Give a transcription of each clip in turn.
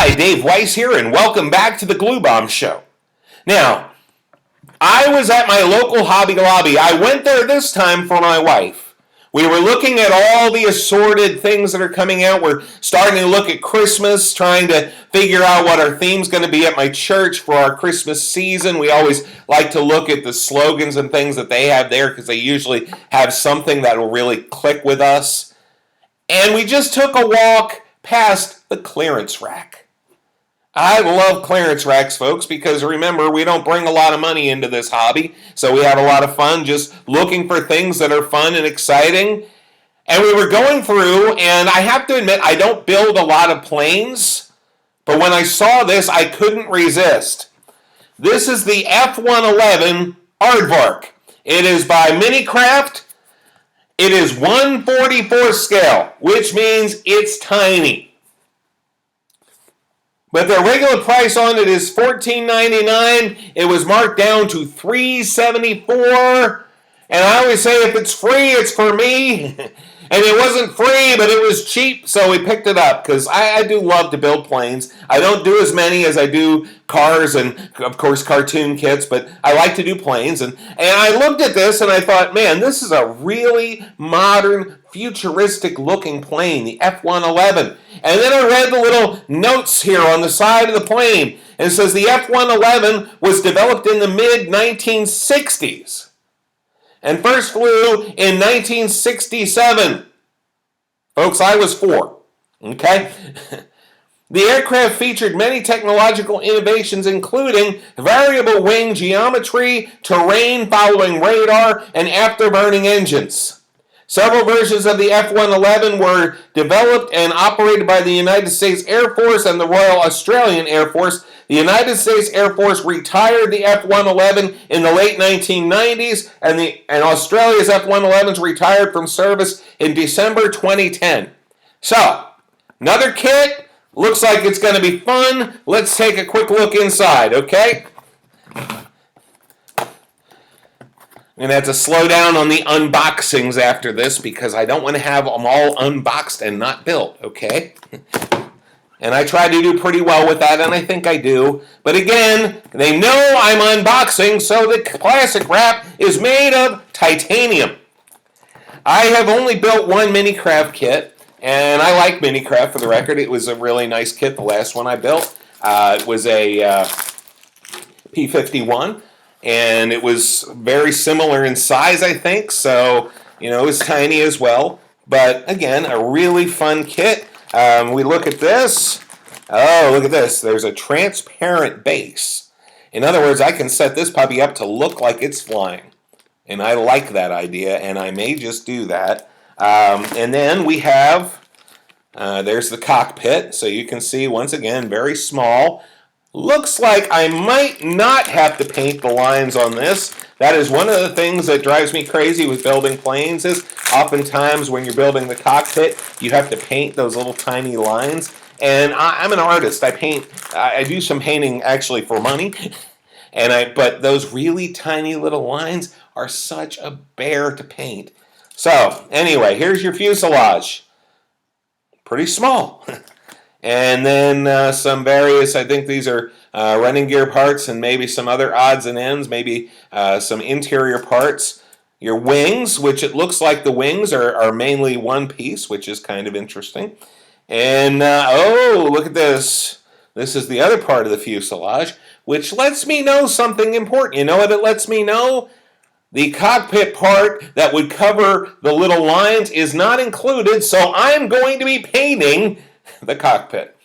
Hi, Dave Weiss here, and welcome back to the Glue Bomb Show. Now, I was at my local Hobby Lobby. I went there this time for my wife. We were looking at all the assorted things that are coming out. We're starting to look at Christmas, trying to figure out what our theme's going to be at my church for our Christmas season. We always like to look at the slogans and things that they have there because they usually have something that will really click with us. And we just took a walk past the clearance rack. I love clearance racks, folks, because remember, we don't bring a lot of money into this hobby, so we have a lot of fun just looking for things that are fun and exciting. And we were going through, and I have to admit, I don't build a lot of planes, but when I saw this, I couldn't resist. This is the F-111 Aardvark. It is by Minicraft. It is 1/44 scale, which means it's tiny. But the regular price on it is $14.99. It was marked down to $3.74. And I always say if it's free, it's for me. And it wasn't free, but it was cheap, so we picked it up. Because I do love to build planes. I don't do as many as I do cars and, of course, cartoon kits. But I like to do planes. And I looked at this and I thought, man, this is a really modern, futuristic-looking plane, the F-111. And then I read the little notes here on the side of the plane. And it says the F-111 was developed in the mid-1960s and first flew in 1967. Folks, I was 4. Okay? The aircraft featured many technological innovations, including variable wing geometry, terrain following radar, and afterburning engines. Several versions of the F-111 were developed and operated by the United States Air Force and the Royal Australian Air Force. The United States Air Force retired the F-111 in the late 1990s, and Australia's F-111s retired from service in December 2010. So, another kit. Looks like it's going to be fun. Let's take a quick look inside, okay? I'm going to have to slow down on the unboxings after this because I don't want to have them all unboxed and not built, okay? And I try to do pretty well with that, and I think I do. But again, they know I'm unboxing, so the plastic wrap is made of titanium. I have only built one Minicraft kit, and I like Minicraft for the record. It was a really nice kit, the last one I built. It was a P-51. And it was very similar in size, I think. So, it was tiny as well. But, again, a really fun kit. We look at this. Oh, look at this. There's a transparent base. In other words, I can set this puppy up to look like it's flying. And I like that idea, and I may just do that. And then we have, there's the cockpit. So you can see, once again, very small. Looks like I might not have to paint the lines on this. That is one of the things that drives me crazy with building planes is oftentimes when you're building the cockpit, you have to paint those little tiny lines. And I'm an artist. I do some painting actually for money. But those really tiny little lines are such a bear to paint. So anyway, here's your fuselage. Pretty small. And then some various, I think these are running gear parts and maybe some other odds and ends, maybe some interior parts. Your wings, which it looks like the wings are mainly one piece, which is kind of interesting. And, oh, look at this. This is the other part of the fuselage, which lets me know something important. You know what it lets me know? The cockpit part that would cover the little lines is not included, so I'm going to be painting the cockpit.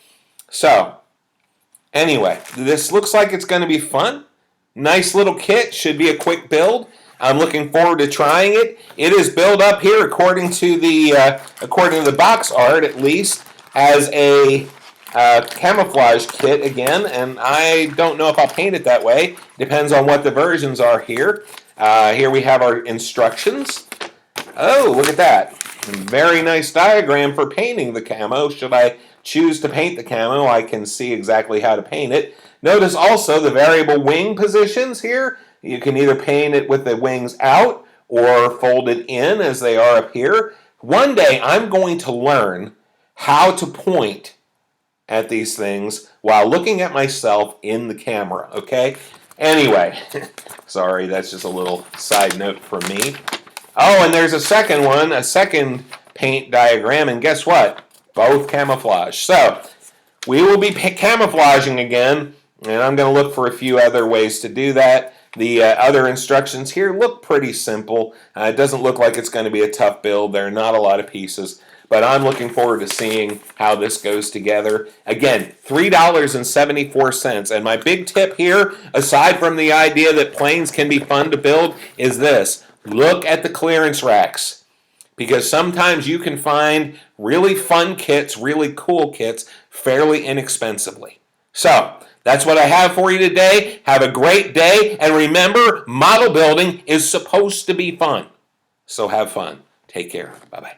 So, anyway, this looks like it's going to be fun. Nice little kit. Should be a quick build. I'm looking forward to trying it. It is built up here according to the box art, at least, as a camouflage kit again. And I don't know if I'll paint it that way. Depends on what the versions are here. Here we have our instructions. Oh, look at that. Very nice diagram for painting the camo. Should I choose to paint the camo, I can see exactly how to paint it. Notice also the variable wing positions here. You can either paint it with the wings out or fold it in as they are up here. One day I'm going to learn how to point at these things while looking at myself in the camera, okay? Anyway, sorry, that's just a little side note from me. Oh, and there's a second one, a second paint diagram, and guess what? Both camouflage. So, we will be camouflaging again, and I'm going to look for a few other ways to do that. The other instructions here look pretty simple. It doesn't look like it's going to be a tough build. There are not a lot of pieces, but I'm looking forward to seeing how this goes together. Again, $3.74. And my big tip here, aside from the idea that planes can be fun to build, is this. Look at the clearance racks, because sometimes you can find really fun kits, really cool kits, fairly inexpensively. So, that's what I have for you today. Have a great day, and remember, model building is supposed to be fun. So have fun. Take care. Bye-bye.